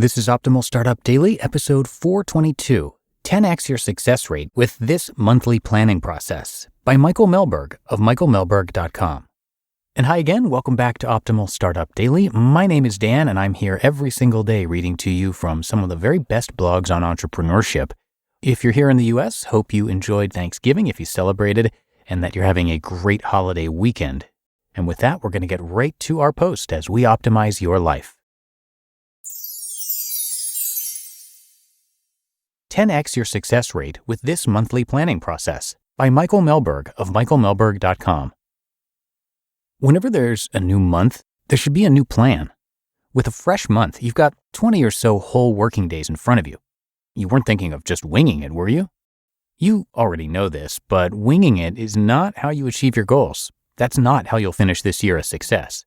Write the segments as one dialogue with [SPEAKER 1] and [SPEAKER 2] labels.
[SPEAKER 1] This is Optimal Startup Daily, episode 422, 10x your success rate with this monthly planning process by Michael Mehlberg of michaelmehlberg.com. And hi again, welcome back to Optimal Startup Daily. My name is Dan, and I'm here every single day reading to you from some of the very best blogs on entrepreneurship. If you're here in the US, hope you enjoyed Thanksgiving if you celebrated, and that you're having a great holiday weekend. And with that, we're going to get right to our post as we optimize your life. 10x your success rate with this monthly planning process by Michael Mehlberg of michaelmehlberg.com. Whenever there's a new month, there should be a new plan. With a fresh month, you've got 20 or so whole working days in front of you. You weren't thinking of just winging it, were you? You already know this, but winging it is not how you achieve your goals. That's not how you'll finish this year a success.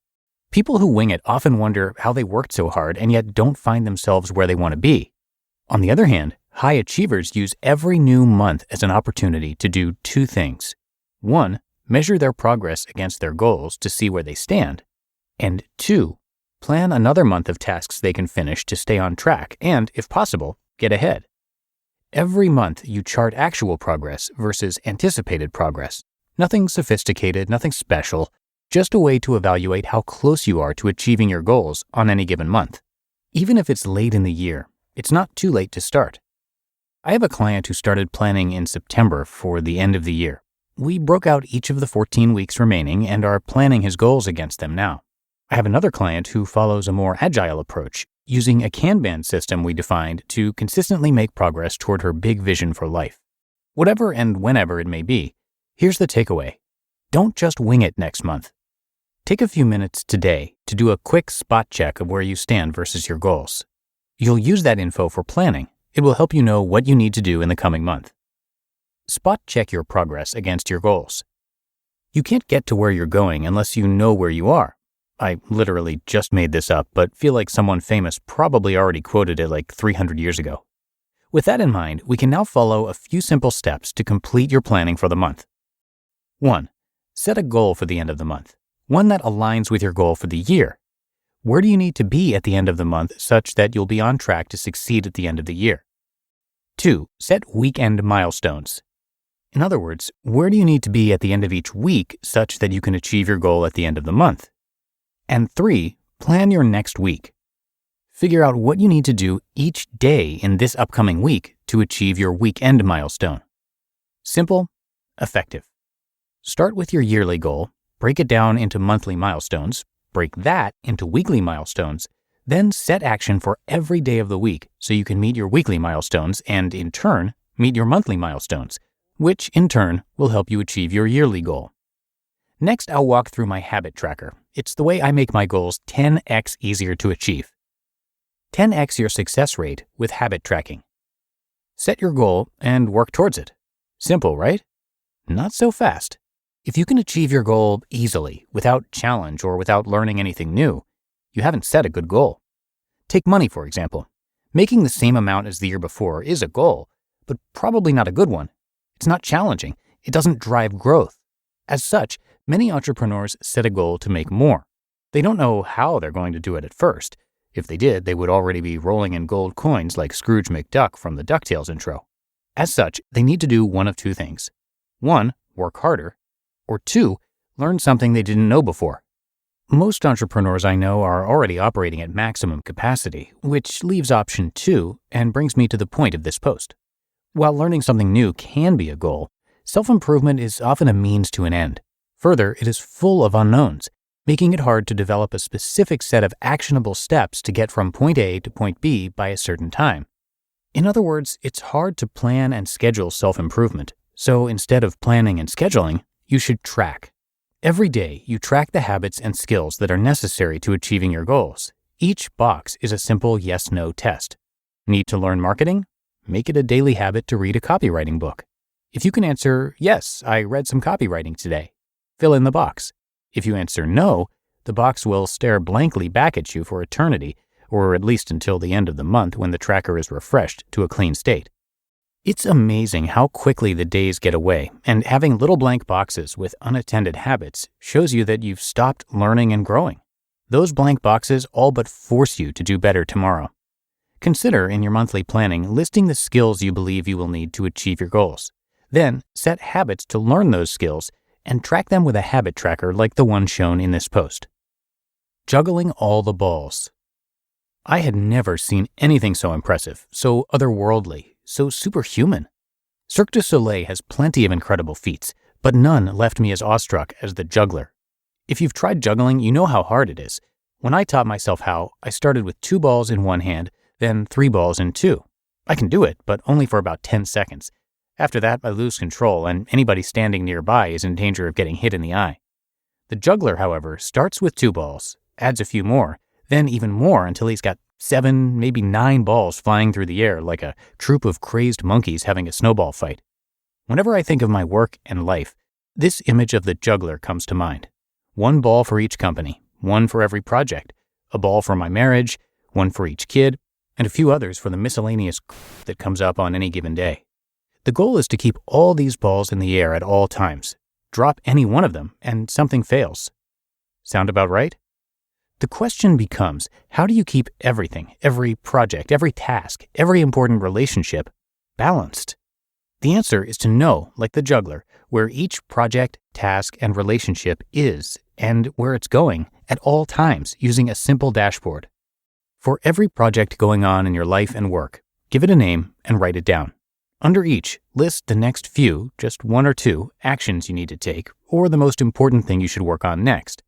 [SPEAKER 1] People who wing it often wonder how they worked so hard and yet don't find themselves where they want to be. On the other hand, high achievers use every new month as an opportunity to do two things. One, measure their progress against their goals to see where they stand. And two, plan another month of tasks they can finish to stay on track and, if possible, get ahead. Every month you chart actual progress versus anticipated progress. Nothing sophisticated, nothing special, just a way to evaluate how close you are to achieving your goals on any given month. Even if it's late in the year, it's not too late to start. I have a client who started planning in September for the end of the year. We broke out each of the 14 weeks remaining and are planning his goals against them now. I have another client who follows a more agile approach, using a Kanban system we defined to consistently make progress toward her big vision for life. Whatever and whenever it may be, here's the takeaway. Don't just wing it next month. Take a few minutes today to do a quick spot check of where you stand versus your goals. You'll use that info for planning. It will help you know what you need to do in the coming month. Spot check your progress against your goals. You can't get to where you're going unless you know where you are. I literally just made this up, but feel like someone famous probably already quoted it like 300 years ago. With that in mind, we can now follow a few simple steps to complete your planning for the month. 1. Set a goal for the end of the month, one that aligns with your goal for the year. Where do you need to be at the end of the month such that you'll be on track to succeed at the end of the year? 2. Set weekend milestones. In other words, where do you need to be at the end of each week such that you can achieve your goal at the end of the month? And 3. Plan your next week. Figure out what you need to do each day in this upcoming week to achieve your weekend milestone. Simple, effective. Start with your yearly goal, break it down into monthly milestones, break that into weekly milestones, then set action for every day of the week so you can meet your weekly milestones and, in turn, meet your monthly milestones, which, in turn, will help you achieve your yearly goal. Next, I'll walk through my habit tracker. It's the way I make my goals 10x easier to achieve. 10x your success rate with habit tracking. Set your goal and work towards it. Simple, right? Not so fast. If you can achieve your goal easily, without challenge or without learning anything new, you haven't set a good goal. Take money, for example. Making the same amount as the year before is a goal, but probably not a good one. It's not challenging. It doesn't drive growth. As such, many entrepreneurs set a goal to make more. They don't know how they're going to do it at first. If they did, they would already be rolling in gold coins like Scrooge McDuck from the DuckTales intro. As such, they need to do one of two things. 1, work harder. Or 2, learn something they didn't know before. Most entrepreneurs I know are already operating at maximum capacity, which leaves option 2 and brings me to the point of this post. While learning something new can be a goal, self-improvement is often a means to an end. Further, it is full of unknowns, making it hard to develop a specific set of actionable steps to get from point A to point B by a certain time. In other words, it's hard to plan and schedule self-improvement, so instead of planning and scheduling, you should track. Every day, you track the habits and skills that are necessary to achieving your goals. Each box is a simple yes-no test. Need to learn marketing? Make it a daily habit to read a copywriting book. If you can answer, yes, I read some copywriting today, fill in the box. If you answer no, the box will stare blankly back at you for eternity, or at least until the end of the month when the tracker is refreshed to a clean state. It's amazing how quickly the days get away, and having little blank boxes with unattended habits shows you that you've stopped learning and growing. Those blank boxes all but force you to do better tomorrow. Consider in your monthly planning listing the skills you believe you will need to achieve your goals. Then set habits to learn those skills and track them with a habit tracker like the one shown in this post. Juggling all the balls. I had never seen anything so impressive, so otherworldly, so superhuman. Cirque du Soleil has plenty of incredible feats, but none left me as awestruck as the juggler. If you've tried juggling, you know how hard it is. When I taught myself how, I started with 2 balls in one hand, then 3 balls in 2. I can do it, but only for about 10 seconds. After that, I lose control, and anybody standing nearby is in danger of getting hit in the eye. The juggler, however, starts with 2 balls, adds a few more, then even more until he's got 7, maybe 9 balls flying through the air like a troop of crazed monkeys having a snowball fight. Whenever I think of my work and life, this image of the juggler comes to mind. 1 ball for each company, 1 for every project, a ball for my marriage, 1 for each kid, and a few others for the miscellaneous that comes up on any given day. The goal is to keep all these balls in the air at all times. Drop any one of them, and something fails. Sound about right? The question becomes, how do you keep everything, every project, every task, every important relationship, balanced? The answer is to know, like the juggler, where each project, task, and relationship is, and where it's going, at all times, using a simple dashboard. For every project going on in your life and work, give it a name and write it down. Under each, list the next few, just 1 or 2, actions you need to take, or the most important thing you should work on next.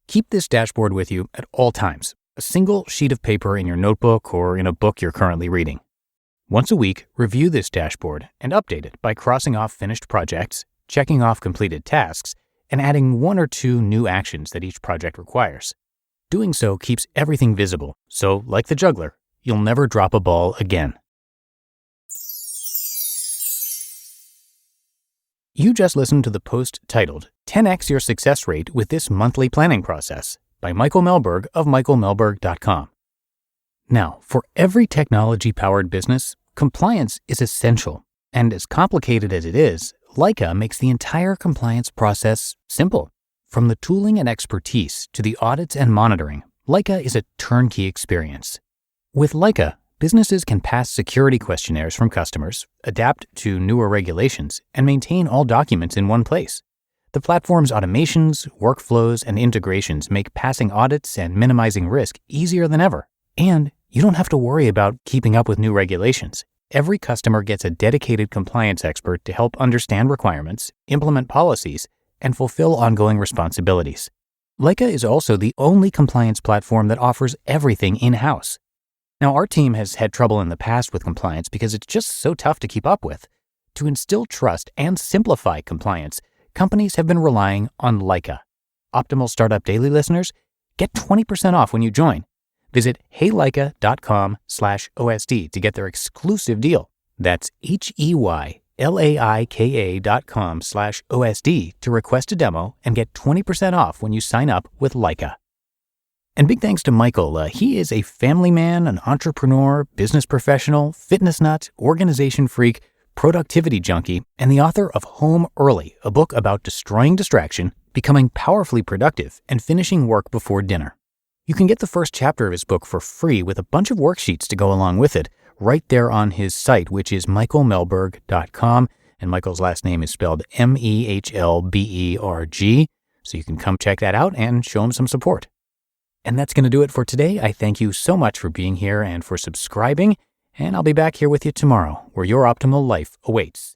[SPEAKER 1] Keep this dashboard with you at all times, a single sheet of paper in your notebook or in a book you're currently reading. Once a week, review this dashboard and update it by crossing off finished projects, checking off completed tasks, and adding 1 or 2 new actions that each project requires. Doing so keeps everything visible, so like the juggler, you'll never drop a ball again. You just listened to the post titled 10x Your Success Rate with This Monthly Planning Process by Michael Mehlberg of Mehlberg.com. Now, for every technology-powered business, compliance is essential, and as complicated as it is, Leica makes the entire compliance process simple. From the tooling and expertise to the audits and monitoring, Leica is a turnkey experience. With Leica, businesses can pass security questionnaires from customers, adapt to newer regulations, and maintain all documents in one place. The platform's automations, workflows, and integrations make passing audits and minimizing risk easier than ever. And you don't have to worry about keeping up with new regulations. Every customer gets a dedicated compliance expert to help understand requirements, implement policies, and fulfill ongoing responsibilities. Leica is also the only compliance platform that offers everything in-house. Now, our team has had trouble in the past with compliance because it's just so tough to keep up with. To instill trust and simplify compliance, companies have been relying on Leica. Optimal Startup Daily listeners, get 20% off when you join. Visit heyleica.com/OSD to get their exclusive deal. That's HEYLAIKA.com/OSD to request a demo and get 20% off when you sign up with Leica. And big thanks to Michael. He is a family man, an entrepreneur, business professional, fitness nut, organization freak, productivity junkie, and the author of Home Early, a book about destroying distraction, becoming powerfully productive, and finishing work before dinner. You can get the first chapter of his book for free with a bunch of worksheets to go along with it right there on his site, which is michaelmehlberg.com, and Michael's last name is spelled Mehlberg, so you can come check that out and show him some support. And that's going to do it for today. I thank you so much for being here and for subscribing, and I'll be back here with you tomorrow, where your optimal life awaits.